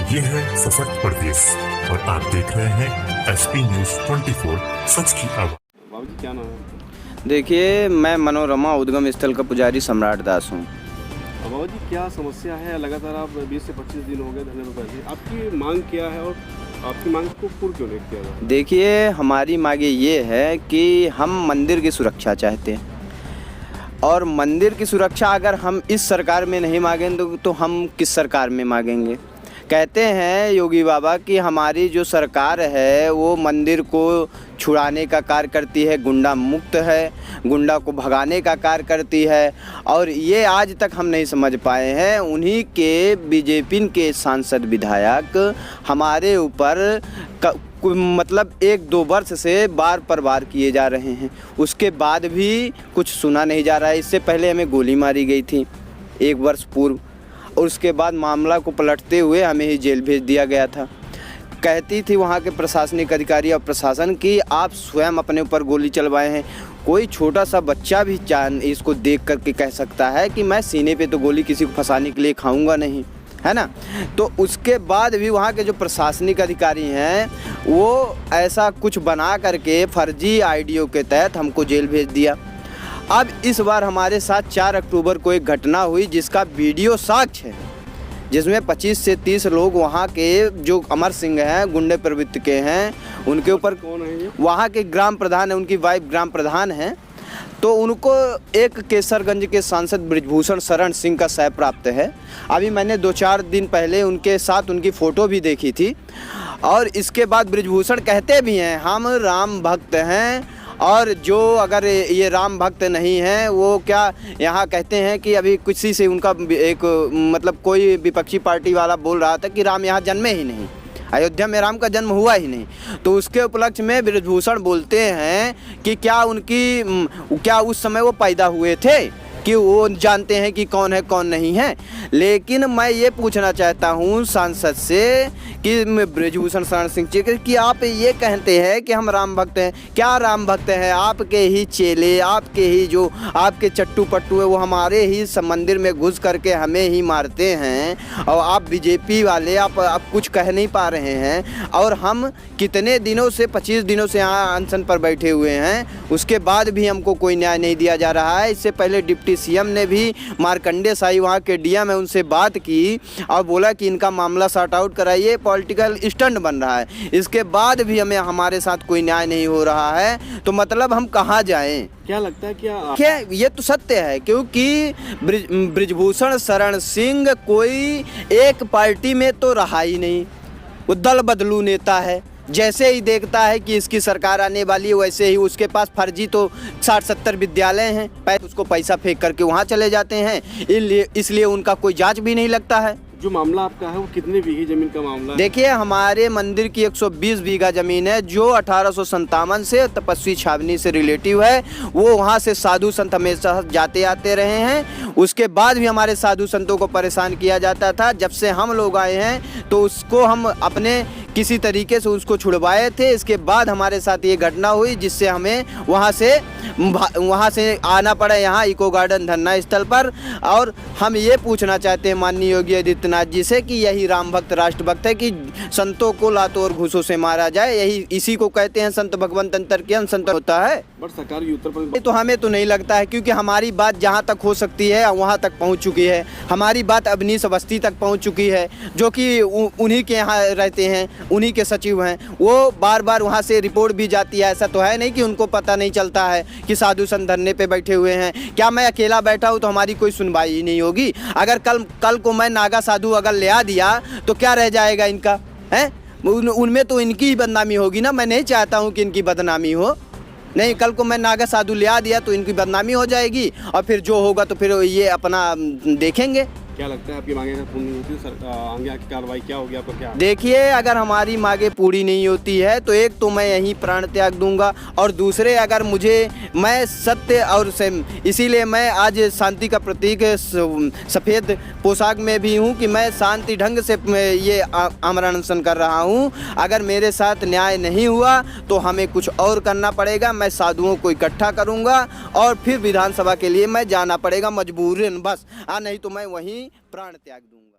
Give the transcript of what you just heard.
ये है सशक्त प्रदेश और आप देख रहे हैं एसपी न्यूज 24 सच की आवाज। बाबू जी क्या नाम है? देखिए, मैं मनोरमा उद्गम स्थल का पुजारी सम्राट दास हूँ। बाबू जी क्या समस्या है? लगातार आप 20 से 25 दिन हो गए धरने पर बैठे, आपकी मांग क्या है और आपकी मांग को पूर्ण क्यों नहीं किया जाए? देखिए, हमारी मांगे ये है कि हम मंदिर की सुरक्षा चाहते हैं और मंदिर की सुरक्षा अगर हम इस सरकार में नहीं मांगेंगे तो हम किस सरकार में मांगेंगे। कहते हैं योगी बाबा कि हमारी जो सरकार है वो मंदिर को छुड़ाने का कार्य करती है, गुंडा मुक्त है, गुंडा को भगाने का कार्य करती है और ये आज तक हम नहीं समझ पाए हैं। उन्हीं के बीजेपी के सांसद विधायक हमारे ऊपर मतलब 1-2 वर्ष से बार पर वार किए जा रहे हैं, उसके बाद भी कुछ सुना नहीं जा रहा है। इससे पहले हमें गोली मारी गई थी 1 वर्ष पूर्व और उसके बाद मामला को पलटते हुए हमें ही जेल भेज दिया गया था। कहती थी वहाँ के प्रशासनिक अधिकारी और प्रशासन कि आप स्वयं अपने ऊपर गोली चलवाए हैं। कोई छोटा सा बच्चा भी इसको देख करके कह सकता है कि मैं सीने पे तो गोली किसी को फंसाने के लिए खाऊंगा नहीं, है ना। तो उसके बाद भी वहाँ के जो प्रशासनिक अधिकारी हैं वो ऐसा कुछ बना करके फर्जी आईडियो के तहत हमको जेल भेज दिया। अब इस बार हमारे साथ 4 अक्टूबर को एक घटना हुई जिसका वीडियो साक्ष्य है, जिसमें 25 से 30 लोग वहाँ के जो अमर सिंह हैं, गुंडे प्रवृत्ति के हैं, उनके ऊपर कौन है ये? वहाँ के ग्राम प्रधान है, उनकी वाइफ ग्राम प्रधान हैं। तो उनको एक केसरगंज के सांसद बृजभूषण शरण सिंह का सह प्राप्त है। अभी मैंने 2-4 दिन पहले उनके साथ उनकी फ़ोटो भी देखी थी और इसके बाद बृजभूषण कहते भी हैं हम राम भक्त हैं और जो अगर ये राम भक्त नहीं हैं वो क्या यहाँ कहते हैं कि अभी किसी से उनका एक मतलब कोई विपक्षी पार्टी वाला बोल रहा था कि राम यहाँ जन्मे ही नहीं, अयोध्या में राम का जन्म हुआ ही नहीं। तो उसके उपलक्ष्य में बृजभूषण बोलते हैं कि क्या उस समय वो पैदा हुए थे कि वो जानते हैं कि कौन है कौन नहीं है। लेकिन मैं ये पूछना चाहता हूँ सांसद से कि बृजभूषण शरण सिंह जी कि आप ये कहते हैं कि हम राम भक्त हैं, क्या राम भक्त हैं? आपके ही चेले, आपके ही जो आपके चट्टू पट्टू है वो हमारे ही मंदिर में घुस करके हमें ही मारते हैं और आप बीजेपी वाले आप कुछ कह नहीं पा रहे हैं। और हम कितने दिनों से 25 दिनों से यहाँ अनशन पर बैठे हुए हैं, उसके बाद भी हमको कोई न्याय नहीं दिया जा रहा है। इससे पहले डिप्टी सीएम ने भी मार्कंडे साई वहाँ के डीएम है उनसे बात की और बोला कि इनका मामला सॉर्ट आउट कराइए, पॉलिटिकल स्टंट बन रहा है। इसके बाद भी हमारे साथ कोई न्याय नहीं हो रहा है, तो मतलब हम कहाँ जाएं? क्या लगता है क्या ये तो सत्य है क्योंकि बृजभूषण शरण सिंह कोई एक पार्टी में तो रहा ही नहीं, वो दल बदलू नेता है। जैसे ही देखता है कि इसकी सरकार आने वाली है वैसे ही उसके पास फर्जी तो 60-70 विद्यालय हैं, उसको पैसा फेंक करके वहाँ चले जाते हैं, इसलिए उनका कोई जांच भी नहीं लगता है। जो मामला आपका है वो कितने बीघे जमीन का मामला है? देखिए, हमारे मंदिर की 120 बीघा जमीन है जो 1857 से तपस्वी छावनी से रिलेटिव है। वो वहाँ से साधु संत हमेशा जाते आते रहे हैं। उसके बाद भी हमारे साधु संतों को परेशान किया जाता था। जब से हम लोग आए हैं तो उसको हम अपने किसी तरीके से उसको छुड़वाए थे। इसके बाद हमारे साथ ये घटना हुई जिससे हमें वहाँ से आना पड़ा यहाँ इको गार्डन धरना स्थल पर। और हम ये पूछना चाहते हैं माननीय योगी आदित्यनाथ जी से कि यही राम भक्त राष्ट्रभक्त है कि संतों को लातों और घूसों से मारा जाए? इसी को कहते हैं संत भगवंत अंतर के संत होता है। बट सरकार की उत्तर प्रदेश तो हमें तो नहीं लगता है क्योंकि हमारी बात जहाँ तक हो सकती है वहाँ तक पहुँच चुकी है। हमारी बात अवनीश अवस्थी तक पहुँच चुकी है जो कि उन्हीं के यहाँ रहते हैं, उन्हीं के सचिव हैं। वो बार बार वहाँ से रिपोर्ट भी जाती है। ऐसा तो है नहीं कि उनको पता नहीं चलता है कि साधु संत धरने पे बैठे हुए हैं। क्या मैं अकेला बैठा हूँ तो हमारी कोई सुनवाई ही नहीं होगी? अगर कल को मैं नागा साधु अगर ले आ दिया तो क्या रह जाएगा इनका? है उनमें तो इनकी ही बदनामी होगी ना। मैं नहीं चाहता हूँ कि इनकी बदनामी हो। नहीं, कल को मैं नागा साधु ले आ दिया तो इनकी बदनामी हो जाएगी और फिर जो होगा तो फिर ये अपना देखेंगे। क्या लगता है आपकी मांगे पूरी नहीं होती सर, आगे की कार्रवाई क्या होगी आपको? क्या देखिए, अगर हमारी मांगे पूरी नहीं होती है तो एक तो मैं यहीं प्राण त्याग दूंगा और दूसरे अगर मैं सत्य और इसीलिए मैं आज शांति का प्रतीक सफ़ेद पोशाक में भी हूं कि मैं शांति ढंग से ये आमरण अनशन कर रहा हूं। अगर मेरे साथ न्याय नहीं हुआ तो हमें कुछ और करना पड़ेगा। मैं साधुओं को इकट्ठा करूंगा और फिर विधानसभा के लिए मैं जाना पड़ेगा मजबूरन, बस। नहीं तो मैं वहीं प्राण त्याग दूंगा।